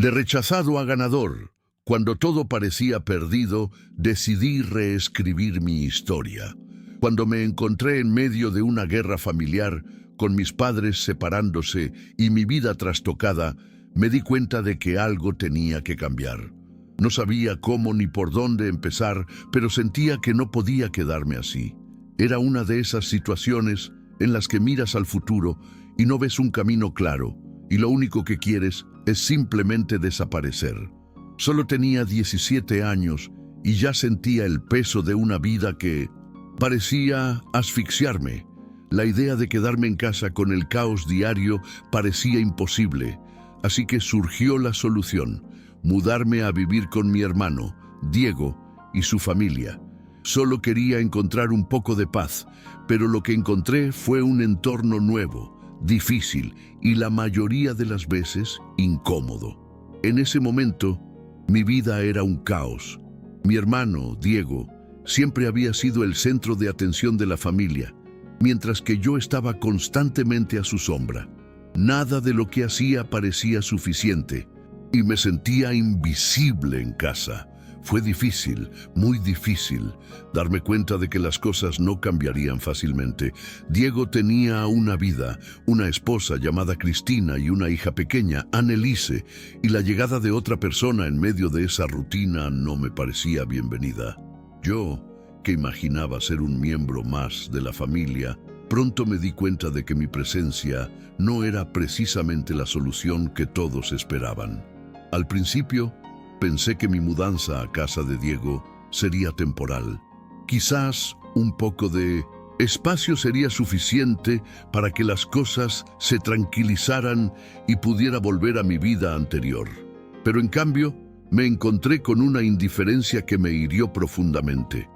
De rechazado a ganador, cuando todo parecía perdido, decidí reescribir mi historia. Cuando me encontré en medio de una guerra familiar, con mis padres separándose y mi vida trastocada, me di cuenta de que algo tenía que cambiar. No sabía cómo ni por dónde empezar, pero sentía que no podía quedarme así. Era una de esas situaciones en las que miras al futuro y no ves un camino claro, y lo único que quieres es simplemente desaparecer. Solo tenía 17 años y ya sentía el peso de una vida que parecía asfixiarme. La idea de quedarme en casa con el caos diario parecía imposible, así que surgió la solución: mudarme a vivir con mi hermano, Diego, y su familia. Solo quería encontrar un poco de paz, pero lo que encontré fue un entorno nuevo, difícil y la mayoría de las veces incómodo. En ese momento, mi vida era un caos. Mi hermano, Diego, siempre había sido el centro de atención de la familia, mientras que yo estaba constantemente a su sombra. Nada de lo que hacía parecía suficiente y me sentía invisible en casa. Fue difícil, muy difícil, darme cuenta de que las cosas no cambiarían fácilmente. Diego tenía una vida, una esposa llamada Cristina y una hija pequeña, Annelise, y la llegada de otra persona en medio de esa rutina no me parecía bienvenida. Yo, que imaginaba ser un miembro más de la familia, pronto me di cuenta de que mi presencia no era precisamente la solución que todos esperaban. Al principio, pensé que mi mudanza a casa de Diego sería temporal. Quizás un poco de espacio sería suficiente para que las cosas se tranquilizaran y pudiera volver a mi vida anterior. Pero en cambio, me encontré con una indiferencia que me hirió profundamente.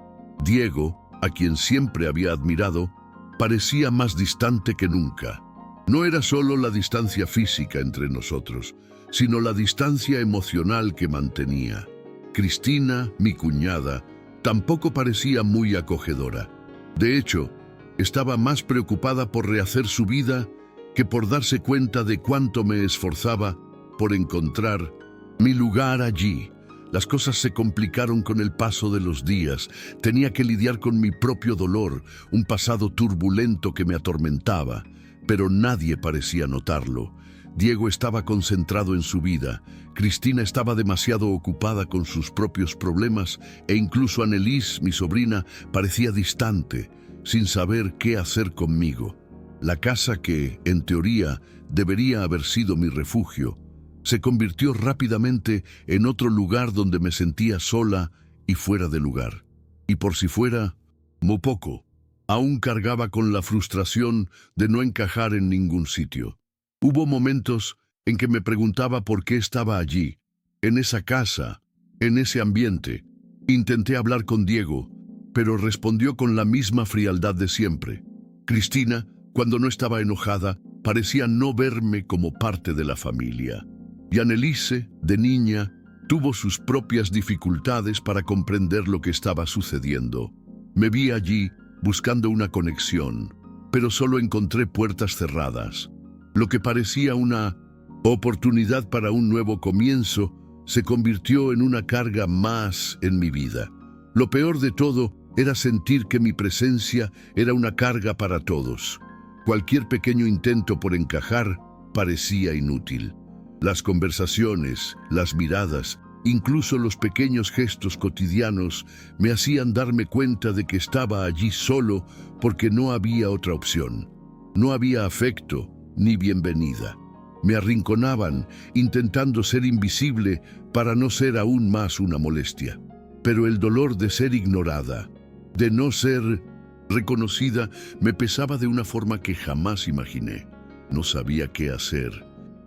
Diego, a quien siempre había admirado, parecía más distante que nunca. No era solo la distancia física entre nosotros, sino la distancia emocional que mantenía. Cristina, mi cuñada, tampoco parecía muy acogedora. De hecho, estaba más preocupada por rehacer su vida que por darse cuenta de cuánto me esforzaba por encontrar mi lugar allí. Las cosas se complicaron con el paso de los días. Tenía que lidiar con mi propio dolor, un pasado turbulento que me atormentaba, pero nadie parecía notarlo. Diego estaba concentrado en su vida, Cristina estaba demasiado ocupada con sus propios problemas e incluso Annelise, mi sobrina, parecía distante, sin saber qué hacer conmigo. La casa que, en teoría, debería haber sido mi refugio, se convirtió rápidamente en otro lugar donde me sentía sola y fuera de lugar. Y por si fuera, muy poco, aún cargaba con la frustración de no encajar en ningún sitio. Hubo momentos en que me preguntaba por qué estaba allí, en esa casa, en ese ambiente. Intenté hablar con Diego, pero respondió con la misma frialdad de siempre. Cristina, cuando no estaba enojada, parecía no verme como parte de la familia. Y Annelise, de niña, tuvo sus propias dificultades para comprender lo que estaba sucediendo. Me vi allí buscando una conexión, pero solo encontré puertas cerradas. Lo que parecía una oportunidad para un nuevo comienzo se convirtió en una carga más en mi vida. Lo peor de todo era sentir que mi presencia era una carga para todos. Cualquier pequeño intento por encajar parecía inútil. Las conversaciones, las miradas, incluso los pequeños gestos cotidianos me hacían darme cuenta de que estaba allí solo porque no había otra opción. No había afecto ni bienvenida. Me arrinconaban, intentando ser invisible para no ser aún más una molestia. Pero el dolor de ser ignorada, de no ser reconocida, me pesaba de una forma que jamás imaginé. No sabía qué hacer.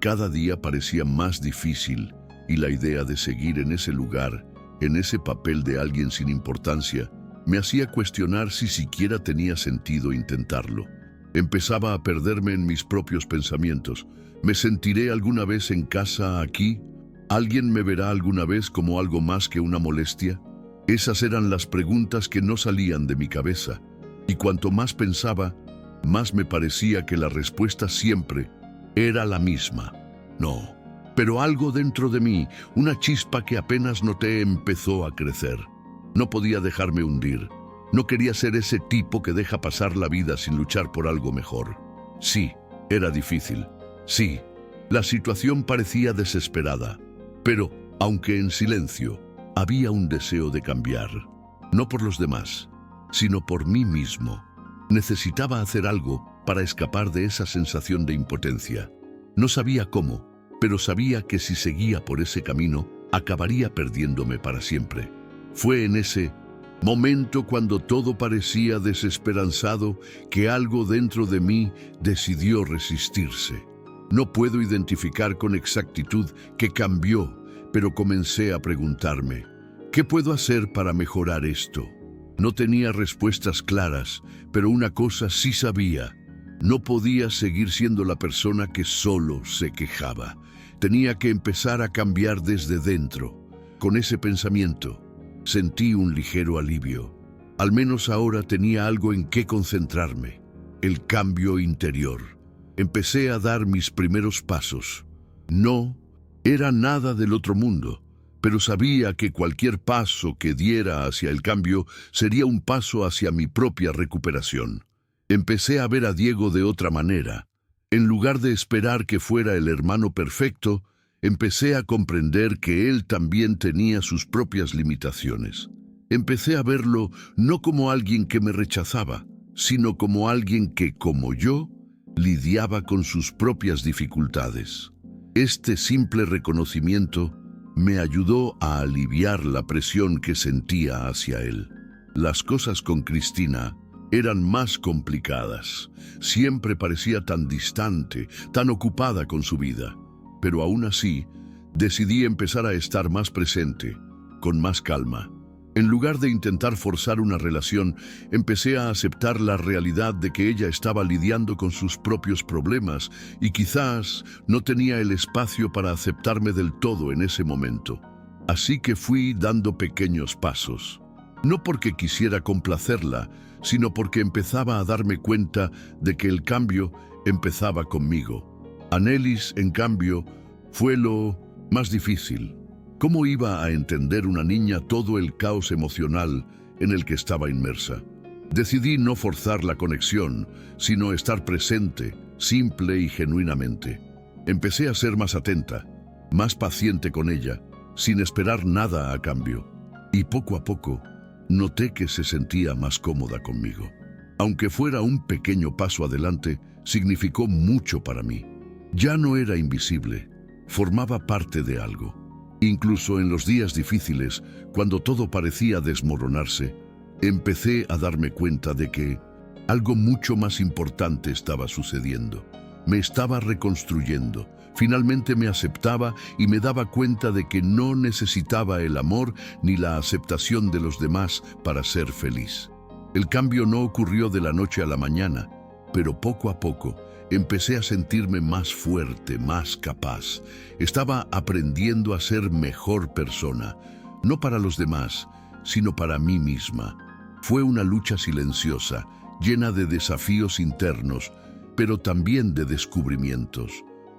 Cada día parecía más difícil y la idea de seguir en ese lugar, en ese papel de alguien sin importancia, me hacía cuestionar si siquiera tenía sentido intentarlo. Empezaba a perderme en mis propios pensamientos. ¿Me sentiré alguna vez en casa aquí? ¿Alguien me verá alguna vez como algo más que una molestia? Esas eran las preguntas que no salían de mi cabeza. Y cuanto más pensaba, más me parecía que la respuesta siempre era la misma. No, Pero algo dentro de mí, una chispa que apenas noté, empezó a crecer. No podía dejarme hundir. No quería ser ese tipo que deja pasar la vida sin luchar por algo mejor. Sí, era difícil. Sí, la situación parecía desesperada. Pero, aunque en silencio, había un deseo de cambiar. No por los demás, sino por mí mismo. Necesitaba hacer algo para escapar de esa sensación de impotencia. No sabía cómo, pero sabía que si seguía por ese camino, acabaría perdiéndome para siempre. Fue en ese momento, cuando todo parecía desesperanzado, que algo dentro de mí decidió resistirse. No puedo identificar con exactitud qué cambió, pero comencé a preguntarme, ¿qué puedo hacer para mejorar esto? No tenía respuestas claras, pero una cosa sí sabía. No podía seguir siendo la persona que solo se quejaba. Tenía que empezar a cambiar desde dentro. Con ese pensamiento, sentí un ligero alivio. Al menos ahora tenía algo en qué concentrarme. El cambio interior. Empecé a dar mis primeros pasos. No era nada del otro mundo, pero sabía que cualquier paso que diera hacia el cambio sería un paso hacia mi propia recuperación. Empecé a ver a Diego de otra manera. En lugar de esperar que fuera el hermano perfecto, empecé a comprender que él también tenía sus propias limitaciones. Empecé a verlo no como alguien que me rechazaba, sino como alguien que, como yo, lidiaba con sus propias dificultades. Este simple reconocimiento me ayudó a aliviar la presión que sentía hacia él. Las cosas con Cristina eran más complicadas. Siempre parecía tan distante, tan ocupada con su vida. Pero aún así, decidí empezar a estar más presente, con más calma. En lugar de intentar forzar una relación, empecé a aceptar la realidad de que ella estaba lidiando con sus propios problemas y quizás no tenía el espacio para aceptarme del todo en ese momento. Así que fui dando pequeños pasos. No porque quisiera complacerla, sino porque empezaba a darme cuenta de que el cambio empezaba conmigo. Anelis, en cambio, fue lo más difícil. ¿Cómo iba a entender una niña todo el caos emocional en el que estaba inmersa? Decidí no forzar la conexión, sino estar presente, simple y genuinamente. Empecé a ser más atenta, más paciente con ella, sin esperar nada a cambio. Y poco a poco, noté que se sentía más cómoda conmigo. Aunque fuera un pequeño paso adelante, significó mucho para mí. Ya no era invisible, formaba parte de algo. Incluso en los días difíciles, cuando todo parecía desmoronarse, empecé a darme cuenta de que algo mucho más importante estaba sucediendo. Me estaba reconstruyendo. Finalmente me aceptaba y me daba cuenta de que no necesitaba el amor ni la aceptación de los demás para ser feliz. El cambio no ocurrió de la noche a la mañana, pero poco a poco empecé a sentirme más fuerte, más capaz. Estaba aprendiendo a ser mejor persona, no para los demás, sino para mí misma. Fue una lucha silenciosa, llena de desafíos internos, pero también de descubrimientos.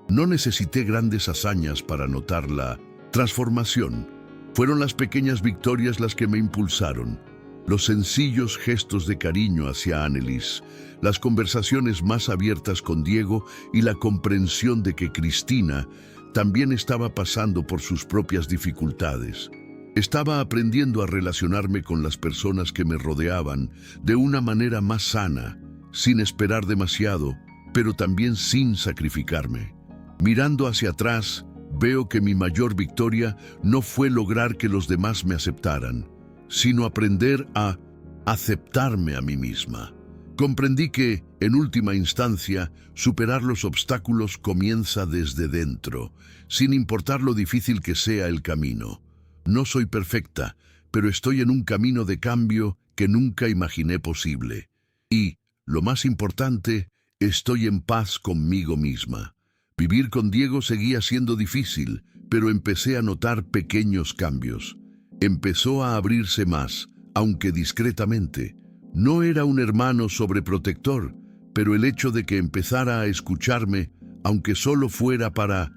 No necesité grandes hazañas para notar la transformación. Fueron las pequeñas victorias las que me impulsaron. Los sencillos gestos de cariño hacia Anelis, las conversaciones más abiertas con Diego y la comprensión de que Cristina también estaba pasando por sus propias dificultades. Estaba aprendiendo a relacionarme con las personas que me rodeaban de una manera más sana, sin esperar demasiado, pero también sin sacrificarme. Mirando hacia atrás, veo que mi mayor victoria no fue lograr que los demás me aceptaran, sino aprender a aceptarme a mí misma. Comprendí que, en última instancia, superar los obstáculos comienza desde dentro, sin importar lo difícil que sea el camino. No soy perfecta, pero estoy en un camino de cambio que nunca imaginé posible. Y, lo más importante, estoy en paz conmigo misma. Vivir con Diego seguía siendo difícil, pero empecé a notar pequeños cambios. Empezó a abrirse más, aunque discretamente. No era un hermano sobreprotector, pero el hecho de que empezara a escucharme, aunque solo fuera para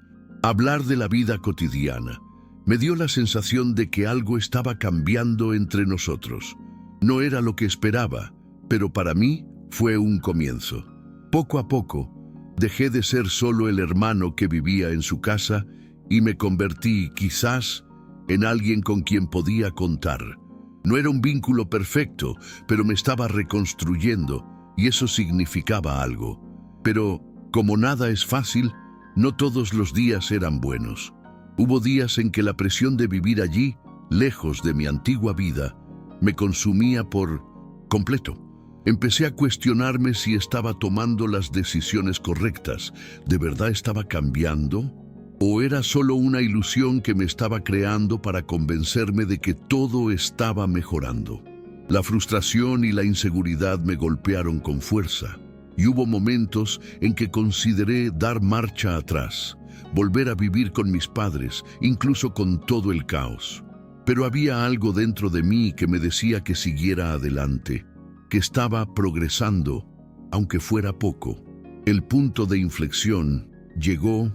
Hablar de la vida cotidiana me dio la sensación de que algo estaba cambiando entre nosotros. No era lo que esperaba, pero para mí fue un comienzo. Poco a poco, dejé de ser solo el hermano que vivía en su casa y me convertí, quizás, en alguien con quien podía contar. No era un vínculo perfecto, pero me estaba reconstruyendo y eso significaba algo. Pero, como nada es fácil, no todos los días eran buenos. Hubo días en que la presión de vivir allí, lejos de mi antigua vida, me consumía por completo. Empecé a cuestionarme si estaba tomando las decisiones correctas. ¿De verdad estaba cambiando? ¿O era solo una ilusión que me estaba creando para convencerme de que todo estaba mejorando? La frustración y la inseguridad me golpearon con fuerza, y hubo momentos en que consideré dar marcha atrás, volver a vivir con mis padres, incluso con todo el caos. Pero había algo dentro de mí que me decía que siguiera adelante, que estaba progresando, aunque fuera poco. El punto de inflexión llegó,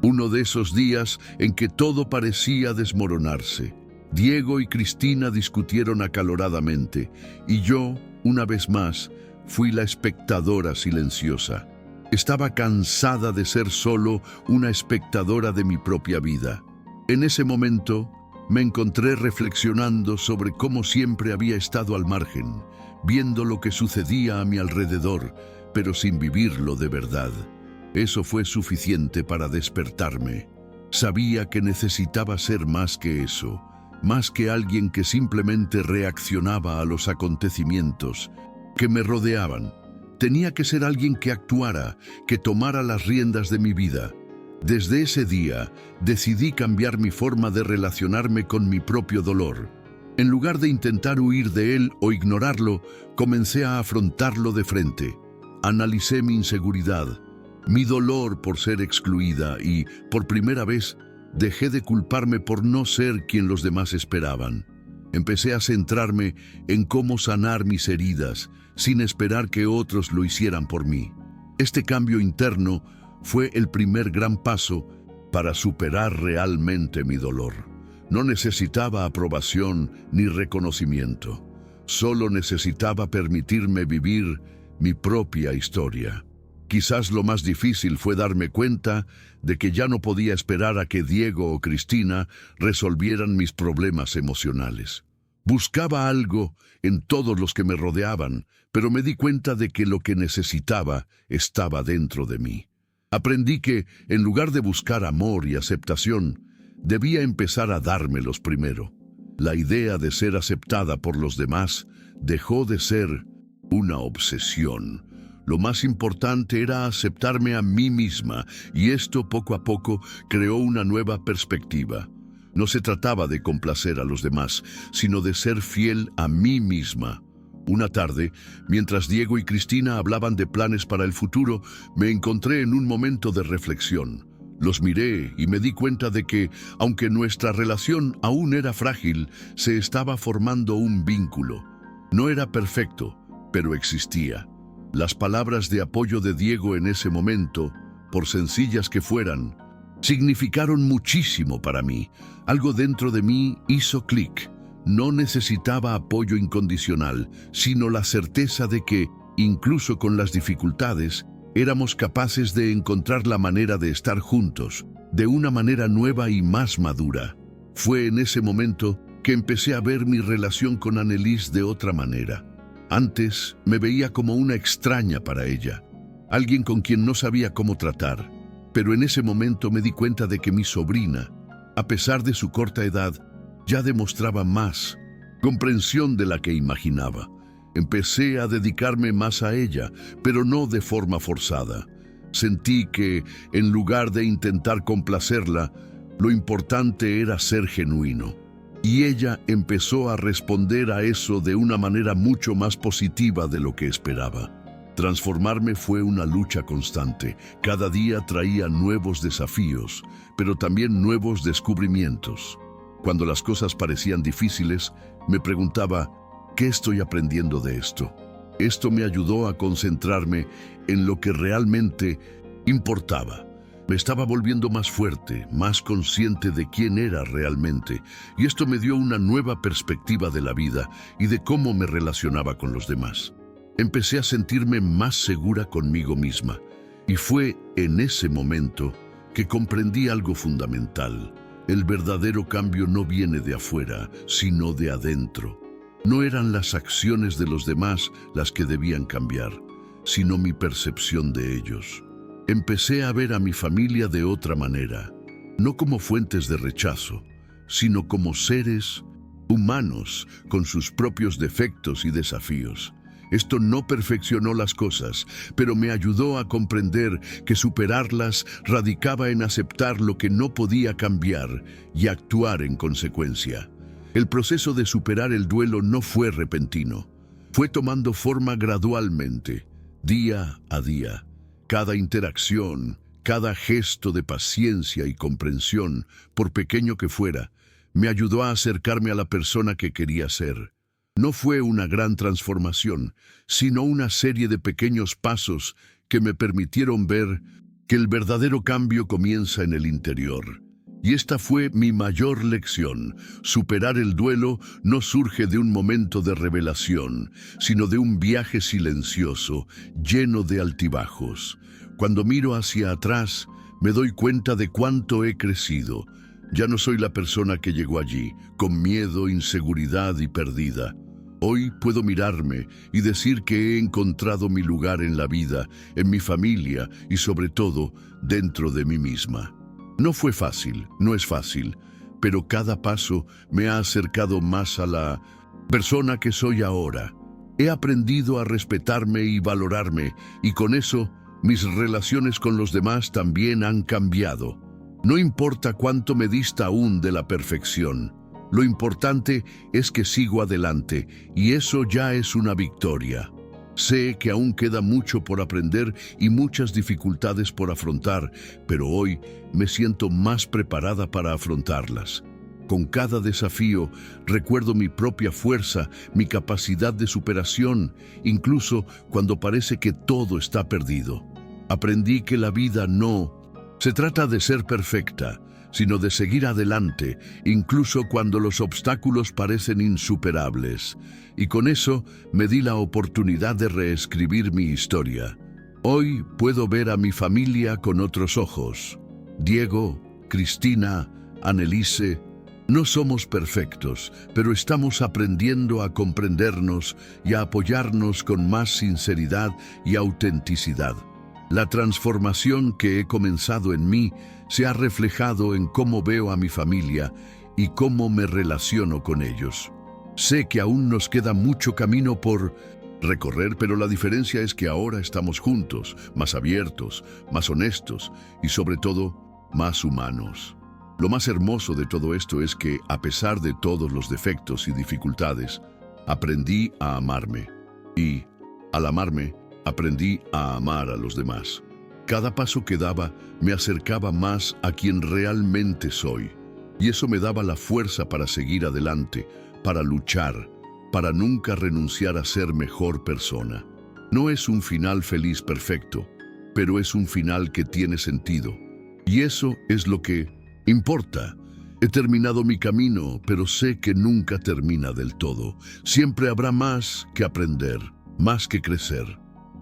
uno de esos días en que todo parecía desmoronarse. Diego y Cristina discutieron acaloradamente, y yo, una vez más, fui la espectadora silenciosa. Estaba cansada de ser solo una espectadora de mi propia vida. En ese momento, me encontré reflexionando sobre cómo siempre había estado al margen, viendo lo que sucedía a mi alrededor, pero sin vivirlo de verdad. Eso fue suficiente para despertarme. Sabía que necesitaba ser más que eso, más que alguien que simplemente reaccionaba a los acontecimientos que me rodeaban. Tenía que ser alguien que actuara, que tomara las riendas de mi vida. Desde ese día, decidí cambiar mi forma de relacionarme con mi propio dolor. En lugar de intentar huir de él o ignorarlo, comencé a afrontarlo de frente. Analicé mi inseguridad, mi dolor por ser excluida y, por primera vez, dejé de culparme por no ser quien los demás esperaban. Empecé a centrarme en cómo sanar mis heridas, sin esperar que otros lo hicieran por mí. Este cambio interno fue el primer gran paso para superar realmente mi dolor. No necesitaba aprobación ni reconocimiento. Solo necesitaba permitirme vivir mi propia historia. Quizás lo más difícil fue darme cuenta de que ya no podía esperar a que Diego o Cristina resolvieran mis problemas emocionales. Buscaba algo en todos los que me rodeaban, pero me di cuenta de que lo que necesitaba estaba dentro de mí. Aprendí que, en lugar de buscar amor y aceptación, debía empezar a dármelos primero. La idea de ser aceptada por los demás dejó de ser una obsesión. Lo más importante era aceptarme a mí misma, y esto poco a poco creó una nueva perspectiva. No se trataba de complacer a los demás, sino de ser fiel a mí misma. Una tarde, mientras Diego y Cristina hablaban de planes para el futuro, me encontré en un momento de reflexión. Los miré y me di cuenta de que, aunque nuestra relación aún era frágil, se estaba formando un vínculo. No era perfecto, pero existía. Las palabras de apoyo de Diego en ese momento, por sencillas que fueran, significaron muchísimo para mí. Algo dentro de mí hizo clic. No necesitaba apoyo incondicional, sino la certeza de que, incluso con las dificultades, éramos capaces de encontrar la manera de estar juntos, de una manera nueva y más madura. Fue en ese momento que empecé a ver mi relación con Annelise de otra manera. Antes me veía como una extraña para ella, alguien con quien no sabía cómo tratar, pero en ese momento me di cuenta de que mi sobrina, a pesar de su corta edad, ya demostraba más comprensión de la que imaginaba. Empecé a dedicarme más a ella, pero no de forma forzada. Sentí que, en lugar de intentar complacerla, lo importante era ser genuino. Y ella empezó a responder a eso de una manera mucho más positiva de lo que esperaba. Transformarme fue una lucha constante. Cada día traía nuevos desafíos, pero también nuevos descubrimientos. Cuando las cosas parecían difíciles, me preguntaba, ¿qué estoy aprendiendo de esto? Esto me ayudó a concentrarme en lo que realmente importaba. Me estaba volviendo más fuerte, más consciente de quién era realmente, y esto me dio una nueva perspectiva de la vida y de cómo me relacionaba con los demás. Empecé a sentirme más segura conmigo misma, y fue en ese momento que comprendí algo fundamental. El verdadero cambio no viene de afuera, sino de adentro. No eran las acciones de los demás las que debían cambiar, sino mi percepción de ellos. Empecé a ver a mi familia de otra manera, no como fuentes de rechazo, sino como seres humanos con sus propios defectos y desafíos. Esto no perfeccionó las cosas, pero me ayudó a comprender que superarlas radicaba en aceptar lo que no podía cambiar y actuar en consecuencia. El proceso de superar el duelo no fue repentino, fue tomando forma gradualmente, día a día. Cada interacción, cada gesto de paciencia y comprensión, por pequeño que fuera, me ayudó a acercarme a la persona que quería ser. No fue una gran transformación, sino una serie de pequeños pasos que me permitieron ver que el verdadero cambio comienza en el interior. Y esta fue mi mayor lección. Superar el duelo no surge de un momento de revelación, sino de un viaje silencioso, lleno de altibajos. Cuando miro hacia atrás, me doy cuenta de cuánto he crecido. Ya no soy la persona que llegó allí, con miedo, inseguridad y perdida. Hoy puedo mirarme y decir que he encontrado mi lugar en la vida, en mi familia y sobre todo, dentro de mí misma. No fue fácil, no es fácil, pero cada paso me ha acercado más a la persona que soy ahora. He aprendido a respetarme y valorarme, y con eso, mis relaciones con los demás también han cambiado. No importa cuánto me dista aún de la perfección. Lo importante es que sigo adelante, y eso ya es una victoria. Sé que aún queda mucho por aprender y muchas dificultades por afrontar, pero hoy me siento más preparada para afrontarlas. Con cada desafío recuerdo mi propia fuerza, mi capacidad de superación, incluso cuando parece que todo está perdido. Aprendí que la vida no se trata de ser perfecta, sino de seguir adelante, incluso cuando los obstáculos parecen insuperables. Y con eso me di la oportunidad de reescribir mi historia. Hoy puedo ver a mi familia con otros ojos. Diego, Cristina, Annelise, no somos perfectos, pero estamos aprendiendo a comprendernos y a apoyarnos con más sinceridad y autenticidad. La transformación que he comenzado en mí se ha reflejado en cómo veo a mi familia y cómo me relaciono con ellos. Sé que aún nos queda mucho camino por recorrer, pero la diferencia es que ahora estamos juntos, más abiertos, más honestos y sobre todo, más humanos. Lo más hermoso de todo esto es que, a pesar de todos los defectos y dificultades, aprendí a amarme. Y, al amarme, aprendí a amar a los demás. Cada paso que daba me acercaba más a quien realmente soy. Y eso me daba la fuerza para seguir adelante, para luchar, para nunca renunciar a ser mejor persona. No es un final feliz perfecto, pero es un final que tiene sentido. Y eso es lo que importa. He terminado mi camino, pero sé que nunca termina del todo. Siempre habrá más que aprender, más que crecer.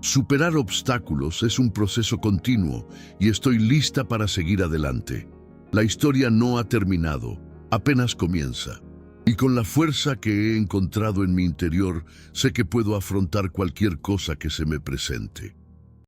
Superar obstáculos es un proceso continuo y estoy lista para seguir adelante. La historia no ha terminado, apenas comienza. Y con la fuerza que he encontrado en mi interior, sé que puedo afrontar cualquier cosa que se me presente.